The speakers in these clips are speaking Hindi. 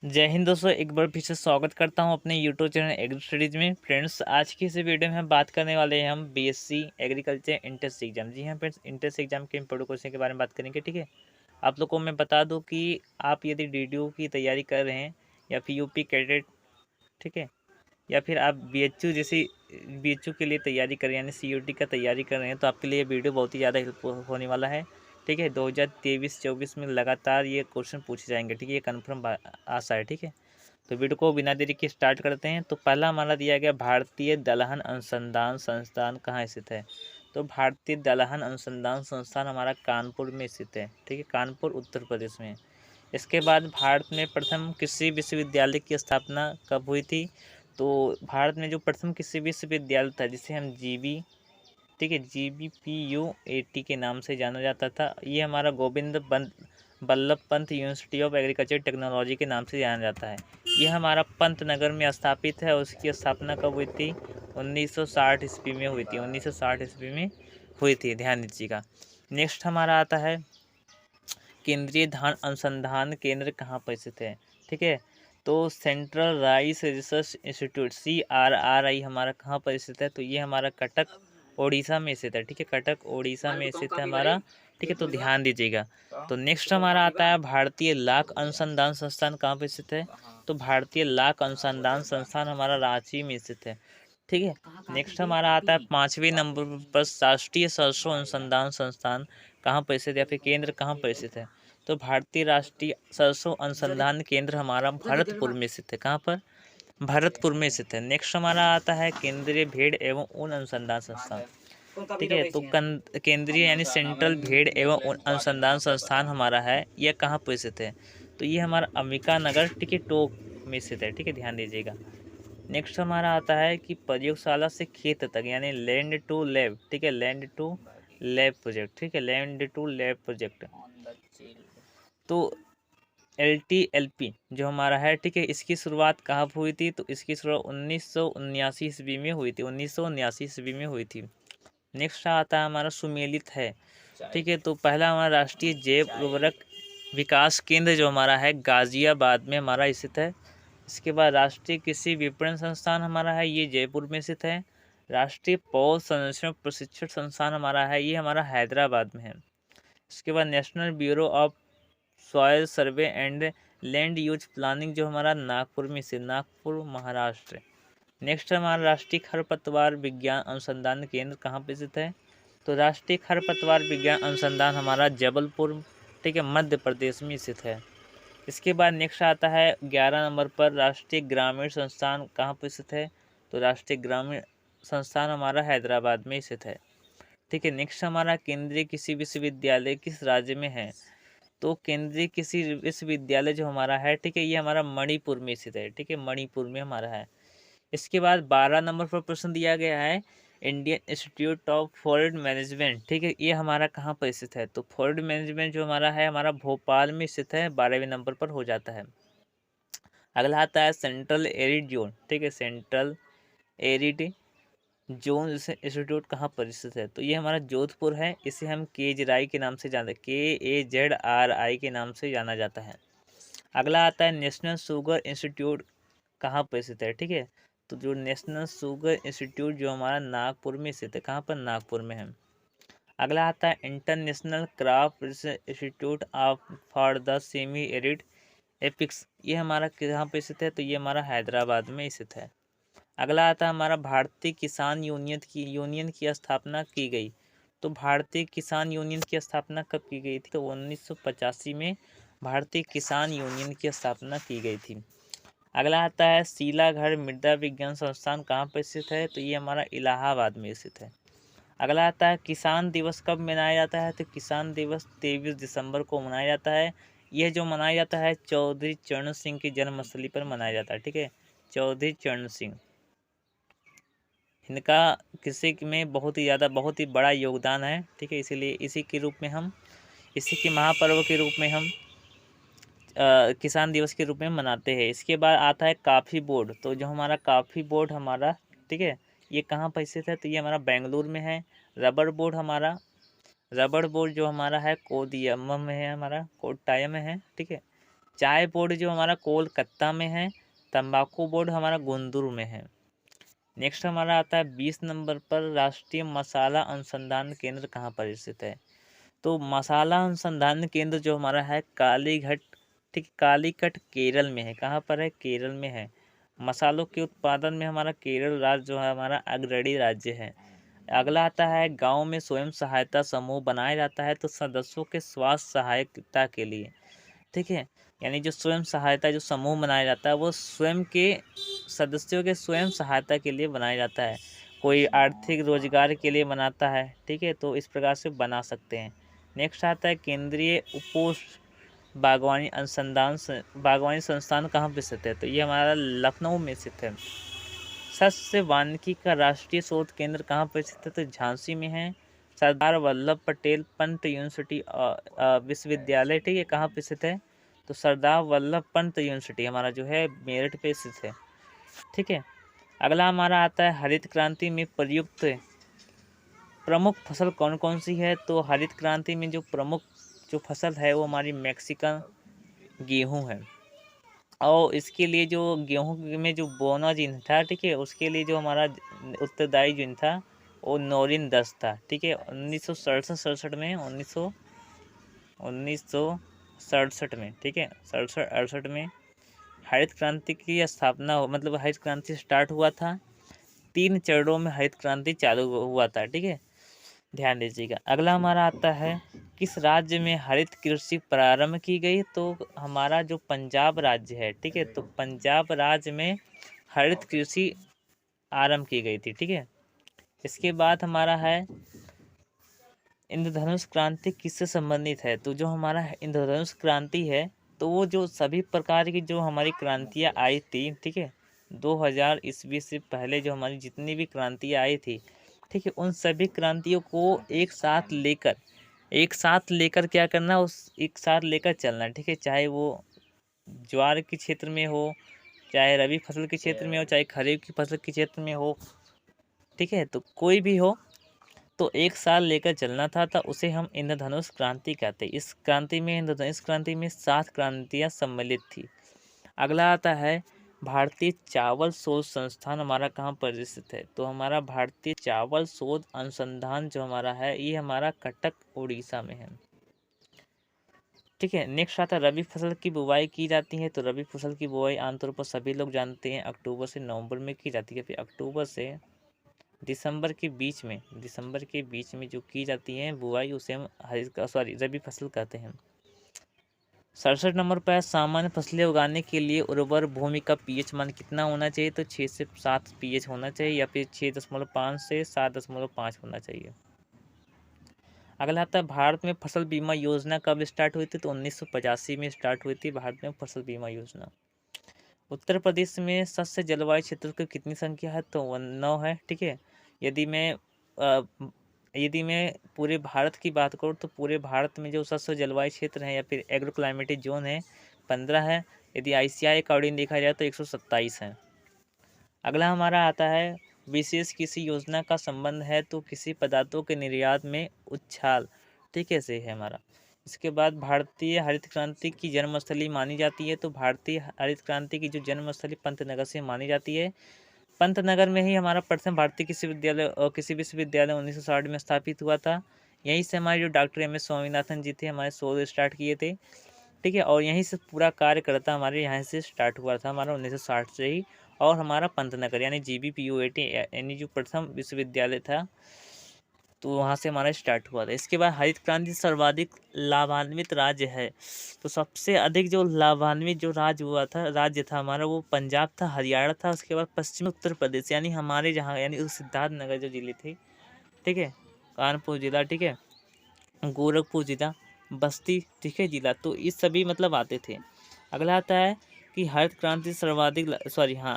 जय हिंद दोस्तों, एक बार फिर से स्वागत करता हूं अपने यूट्यूब चैनल एग्री स्टडीज में। फ्रेंड्स, आज की इस वीडियो में हम बात करने वाले हैं हम बीएससी एग्रीकल्चर इंट्रेंस एग्जाम। जी हाँ फ्रेंड्स, इंट्रेंस एग्जाम के इम्पोर्टेंट क्वेश्चन के बारे में बात करेंगे। ठीक है, आप लोग को मैं बता दूं कि आप यदि डीडीयू की तैयारी कर रहे हैं या फिर यूपी कैडेट, ठीक है, या फिर आप बीएचयू जैसी बीएचयू के लिए तैयारी कर रहे हैं यानी सीयूटी का तैयारी कर रहे हैं, तो आपके लिए ये वीडियो बहुत ही ज़्यादा हेल्प होने वाला है। ठीक है, 2023-24 में लगातार ये क्वेश्चन पूछे जाएंगे। ठीक है, ये कन्फर्म आशा है। ठीक है, तो वीडियो को बिना देरी के स्टार्ट करते हैं। तो पहला हमारा दिया गया, भारतीय दलहन अनुसंधान संस्थान कहाँ स्थित है। तो भारतीय दलहन अनुसंधान संस्थान हमारा कानपुर में स्थित है। ठीक है, कानपुर उत्तर प्रदेश में। इसके बाद भारत में प्रथम कृषि विश्वविद्यालय की स्थापना कब हुई थी। तो भारत में जो प्रथम कृषि विश्वविद्यालय था, जिसे हम जीबी, ठीक है, GBPUAT के नाम से जाना जाता था, ये हमारा Govind Ballabh Pant university of agriculture technology के नाम से जाना जाता है। यह हमारा पंतनगर में स्थापित है और उसकी स्थापना कब हुई थी। 1960 ईस्वी में हुई थी। 1960 ईस्वी में हुई थी, ध्यान दीजिएगा। नेक्स्ट हमारा आता है, केंद्रीय धान अनुसंधान केंद्र कहाँ पर स्थित है। ठीक है, तो central rice research institute CRRI हमारा कहाँ पर स्थित है। तो ये हमारा कटक ओडिशा में स्थित है। ठीक है, कटक ओडिशा में स्थित है हमारा। ठीक है, तो ध्यान दीजिएगा। तो नेक्स्ट हमारा आता है, भारतीय लाख अनुसंधान संस्थान कहाँ पर स्थित है। तो भारतीय लाख अनुसंधान संस्थान हमारा रांची में स्थित है। ठीक है, नेक्स्ट हमारा आता है 5वें नंबर पर, राष्ट्रीय सरसों अनुसंधान संस्थान कहाँ पर स्थित है या फिर केंद्र कहाँ पर स्थित है। तो भारतीय राष्ट्रीय सरसों अनुसंधान केंद्र हमारा भरतपुर में स्थित है। कहाँ पर, भरतपुर में स्थित है। नेक्स्ट हमारा आता है, केंद्रीय भेड़ एवं ऊन अनुसंधान संस्थान। ठीक है, तो केंद्रीय यानी सेंट्रल भेड़ एवं ऊन अनुसंधान संस्थान हमारा है, यह कहाँ पर स्थित है। तो ये हमारा अंबिका नगर, ठीक है, टोक में स्थित है। ठीक है, ध्यान दीजिएगा। नेक्स्ट हमारा आता है कि प्रयोगशाला से खेत तक यानी लैंड टू लैब। ठीक है, लैंड टू लैब प्रोजेक्ट। ठीक है, लैंड टू लैब प्रोजेक्ट। तो LTLP जो हमारा है, ठीक है, इसकी शुरुआत कहाँ हुई थी। तो इसकी शुरुआत 1979 ईस्वी में हुई थी। 1979 ईस्वी में हुई थी। नेक्स्ट आता है हमारा, सुमेलित है। ठीक है, तो पहला हमारा राष्ट्रीय जैव उर्वरक विकास केंद्र जो हमारा है, गाजियाबाद में हमारा स्थित है। इसके बाद राष्ट्रीय कृषि विपणन संस्थान हमारा है, ये जयपुर में स्थित है। राष्ट्रीय पौध संरक्षण प्रशिक्षण संस्थान हमारा है, ये हमारा हैदराबाद में है। इसके बाद national bureau of soil survey and land use planning जो हमारा नागपुर में स्थित, नागपुर महाराष्ट्र। नेक्स्ट हमारा राष्ट्रीय खरपतवार विज्ञान अनुसंधान केंद्र कहाँ पे स्थित है। तो राष्ट्रीय खरपतवार विज्ञान अनुसंधान हमारा जबलपुर, ठीक है, मध्य प्रदेश में स्थित है। इसके बाद नेक्स्ट आता है 11 नंबर पर, राष्ट्रीय ग्रामीण संस्थान कहाँ पर स्थित है। तो राष्ट्रीय ग्रामीण संस्थान हमारा हैदराबाद में स्थित है। ठीक है, नेक्स्ट हमारा, केंद्रीय कृषि विश्वविद्यालय किस राज्य में है। तो केंद्रीय कृषि विश्वविद्यालय जो हमारा है, ठीक है, ये हमारा मणिपुर में स्थित है। ठीक है, मणिपुर में हमारा है। इसके बाद 12 नंबर पर प्रश्न दिया गया है, Indian institute of forest management. ठीक है, ये हमारा कहाँ पर स्थित है। तो फॉरेस्ट मैनेजमेंट जो हमारा है, हमारा भोपाल में स्थित है। 12वें नंबर पर हो जाता है। अगला आता है सेंट्रल एरिड जोन। ठीक है, सेंट्रल एरिड जोन इंस्टीट्यूट कहाँ पर स्थित है। तो ये हमारा जोधपुर है। इसे हम केजराई के नाम से जानते हैं, KAZRI के नाम से जाना जाता है। अगला आता है नेशनल शुगर इंस्टीट्यूट कहाँ पर स्थित है। ठीक है, तो जो नेशनल शुगर इंस्टीट्यूट जो हमारा नागपुर में स्थित है, कहाँ पर, नागपुर में है। अगला आता है international craft institute of for the semi arid epics, ये हमारा कहाँ पर स्थित है। तो ये हमारा हैदराबाद में स्थित है। अगला आता है हमारा, भारतीय किसान यूनियन की स्थापना की गई। तो भारतीय किसान यूनियन की स्थापना कब की गई थी। तो 1985 में भारतीय किसान यूनियन की स्थापना की गई थी। अगला आता है, सीलाघर मृदा विज्ञान संस्थान कहाँ पर स्थित है। तो ये हमारा इलाहाबाद में स्थित है। अगला आता है, किसान दिवस कब मनाया जाता है। तो किसान दिवस 23 दिसंबर को मनाया जाता है। यह जो मनाया जाता है, चौधरी चरण सिंह की जन्मस्थली पर मनाया जाता है। ठीक है, चौधरी चरण सिंह, इनका कृषि में बहुत ही ज़्यादा, बहुत ही बड़ा योगदान है। ठीक है, इसीलिए इसी के रूप में हम, इसी के महापर्व के रूप में हम किसान दिवस के रूप में मनाते हैं। इसके बाद आता है कॉफ़ी बोर्ड। तो जो हमारा कॉफ़ी बोर्ड हमारा, ठीक है, ये कहाँ पर स्थित है। तो ये हमारा बेंगलुरु में है। रबड़ बोर्ड हमारा, रबड़ बोर्ड जो हमारा है कोदियम में है, हमारा कोट्टायम में है। ठीक है, चाय बोर्ड जो हमारा कोलकाता में है, तंबाकू बोर्ड हमारा गुंदुर में है। नेक्स्ट हमारा आता है 20 नंबर पर, राष्ट्रीय मसाला अनुसंधान केंद्र कहाँ पर स्थित है? तो मसाला अनुसंधान केंद्र जो हमारा है कालीघाट, ठीक, कालीकट केरल में है। कहाँ पर है? केरल में है। मसालों के उत्पादन में हमारा केरल राज्य जो है हमारा अग्रणी राज्य है। अगला आता है गांव में स्वयं सहायता समूह बनाया जाता है तो सदस्यों के स्वास्थ्य सहायता के लिए, ठीक है। यानी जो स्वयं सहायता जो समूह बनाया जाता है वो स्वयं के सदस्यों के स्वयं सहायता के लिए बनाया जाता है। कोई आर्थिक रोजगार के लिए बनाता है, ठीक है, तो इस प्रकार से बना सकते हैं। नेक्स्ट आता है केंद्रीय उपोष बागवानी संस्थान कहाँ पे स्थित है? तो ये हमारा लखनऊ में स्थित है। सस्य वानिकी का राष्ट्रीय शोध केंद्र कहाँ पर स्थित है? तो झांसी में है। सरदार वल्लभ पटेल पंत यूनिवर्सिटी विश्वविद्यालय, ठीक है, कहाँ पे स्थित है? तो सरदार वल्लभ पंत यूनिवर्सिटी हमारा जो है मेरठ पे स्थित है, ठीक है। अगला हमारा आता है हरित क्रांति में प्रयुक्त प्रमुख फसल कौन कौन सी है? तो हरित क्रांति में जो प्रमुख जो फसल है वो हमारी मैक्सिकन गेहूँ है। और इसके लिए जो गेहूं में जो बोना जिन था, ठीक है, उसके लिए जो हमारा उत्तरदायी जिन था वो नौरिन 10 था, ठीक है। 1967 में 1967 में, ठीक है, 67 68 में हरित क्रांति की स्थापना मतलब हरित क्रांति स्टार्ट हुआ था। 3 चरणों में हरित क्रांति चालू हुआ था, ठीक है, ध्यान दीजिएगा। अगला हमारा आता है किस राज्य में हरित कृषि प्रारंभ की गई? तो हमारा जो पंजाब राज्य है, ठीक है, तो पंजाब राज्य में हरित कृषि आरंभ की गई थी, ठीक है। इसके बाद हमारा है इंद्रधनुष क्रांति किससे संबंधित है? तो जो हमारा इंद्रधनुष क्रांति है तो वो जो सभी प्रकार की जो हमारी क्रांतियाँ आई थी, ठीक है, 2000 ईस्वी से पहले जो हमारी जितनी भी क्रांतियाँ आई थी, ठीक है, उन सभी क्रांतियों को एक साथ लेकर क्या करना, उस एक साथ लेकर चलना, ठीक है। चाहे वो ज्वार के क्षेत्र में हो, चाहे रबी फसल के क्षेत्र में हो, चाहे खरीफ की फसल के क्षेत्र में हो, ठीक है, तो कोई भी हो तो एक साल लेकर चलना था उसे हम इंद्रधनुष क्रांति कहते हैं। इस क्रांति में इंद्रधनुष क्रांति में 7 क्रांतियाँ सम्मिलित थी। अगला आता है भारतीय चावल शोध संस्थान हमारा कहाँ पर स्थित है? तो हमारा भारतीय चावल शोध अनुसंधान जो हमारा है ये हमारा कटक उड़ीसा में है, ठीक है। नेक्स्ट आता है रबी फसल की बुवाई की जाती है। तो रबी फसल की बुवाई आमतौर पर सभी लोग जानते हैं अक्टूबर से नवंबर में की जाती है। फिर अक्टूबर से दिसंबर के बीच में जो की जाती है बुआई उसे हम रबी फसल कहते हैं। 67 नंबर पर सामान्य फसलें उगाने के लिए उर्वर भूमि का पीएच मान कितना होना चाहिए? तो 6 से 7 पीएच होना चाहिए या फिर 6.5 से 7.5 होना चाहिए। अगला आता है भारत में फसल बीमा योजना कब स्टार्ट हुई थी? तो 1985 में स्टार्ट हुई थी भारत में फसल बीमा योजना। उत्तर प्रदेश में सस्य जलवायु क्षेत्रों की कितनी संख्या है? तो 9 है, ठीक है। यदि मैं अ, यदि मैं पूरे भारत की बात करूँ तो पूरे भारत में जो सस्य जलवायु क्षेत्र है या फिर एग्रो क्लाइमेटिक जोन है 15 है। यदि ICI अकॉर्डिंग देखा जाए तो 127 है। अगला हमारा आता है विशेष किसी योजना का संबंध है तो किसी पदार्थों के निर्यात में उछाल, ठीक है, से है हमारा। इसके बाद भारतीय हरित क्रांति की जन्मस्थली मानी जाती है। तो भारतीय हरित क्रांति की जो जन्मस्थली पंतनगर से मानी जाती है। पंतनगर में ही हमारा प्रथम भारतीय कृषि विश्वविद्यालय 1960 में स्थापित हुआ था। यहीं से हमारे जो डॉक्टर MS स्वामीनाथन जी थे हमारे शोध स्टार्ट किए थे, ठीक है, और यहीं से पूरा कार्य करता हमारे यहाँ से स्टार्ट हुआ था हमारा 1960 से ही। और हमारा पंतनगर यानी GBPUAT यानी जो प्रथम विश्वविद्यालय था तो वहाँ से हमारा स्टार्ट हुआ था। इसके बाद हरित क्रांति सर्वाधिक लाभान्वित राज्य है। तो सबसे अधिक जो लाभान्वित जो राज्य था हमारा वो पंजाब था, हरियाणा था, उसके बाद पश्चिमी उत्तर प्रदेश यानी हमारे जहाँ यानी सिद्धार्थनगर जो जिले थे, ठीक है, कानपुर जिला, ठीक है, गोरखपुर जिला, बस्ती, ठीक है, जिला, तो इस सभी मतलब आते थे। अगला आता है कि हरित क्रांति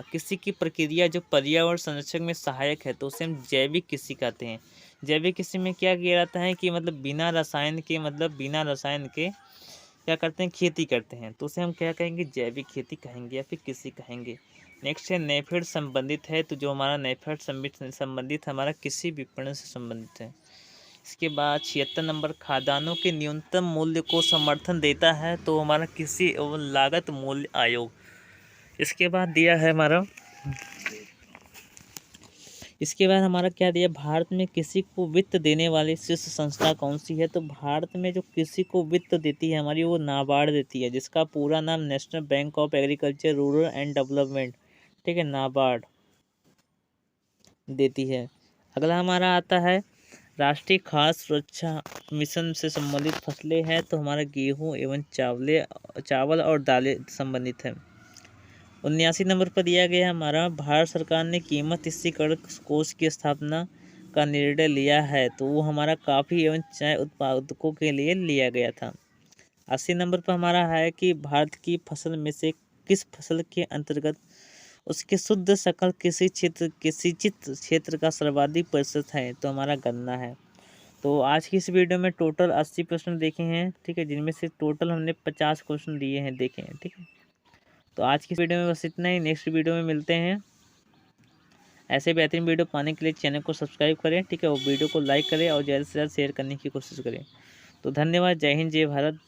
कृषि की प्रक्रिया जो पर्यावरण संरक्षण में सहायक है तो उसे हम जैविक कृषि कहते हैं। जैविक कृषि में क्या किया जाता है कि मतलब बिना रसायन के क्या करते हैं, खेती करते हैं, तो उसे हम क्या कहेंगे, जैविक खेती कहेंगे या फिर कृषि कहेंगे। नेक्स्ट है नेफेड संबंधित है। तो जो हमारा नेफेड संबंधित हमारा कृषि विपणन से संबंधित है। इसके बाद 76 नंबर, खाद्यान्नों के न्यूनतम मूल्य को समर्थन देता है तो हमारा कृषि एवं लागत मूल्य आयोग। इसके बाद दिया है हमारा, इसके बाद हमारा क्या दिया, भारत में कृषि को वित्त देने वाली शीर्ष संस्था कौन सी है। तो भारत में जो कृषि को वित्त देती है हमारी, वो नाबार्ड देती है, जिसका पूरा नाम national bank of agriculture rural and development, ठीक है, नाबार्ड देती है। अगला हमारा आता है राष्ट्रीय खाद्य सुरक्षा मिशन से संबंधित फसलें हैं, तो हमारा गेहूं एवं चावल और दालें संबंधित है। 79 नंबर पर दिया गया हमारा, भारत सरकार ने कीमत स्थिरीकरण कोष की स्थापना का निर्णय लिया है, तो वो हमारा कॉफ़ी एवं चाय उत्पादकों के लिए लिया गया था। 80 नंबर पर हमारा है कि भारत की फसल में से किस फसल के अंतर्गत उसके शुद्ध सकल कृषिचित क्षेत्र का सर्वाधिक प्रतिशत है, तो हमारा गन्ना है। तो आज की इस वीडियो में टोटल 80 प्रश्न देखे हैं, ठीक है, जिनमें से टोटल हमने 50 क्वेश्चन दिए हैं, देखे हैं, ठीक है। तो आज की वीडियो में बस इतना ही, नेक्स्ट वीडियो में मिलते हैं। ऐसे बेहतरीन वीडियो पाने के लिए चैनल को सब्सक्राइब करें, ठीक है, और वीडियो को लाइक करें और ज़्यादा से ज़्यादा शेयर करने की कोशिश करें। तो धन्यवाद, जय हिंद, जय भारत।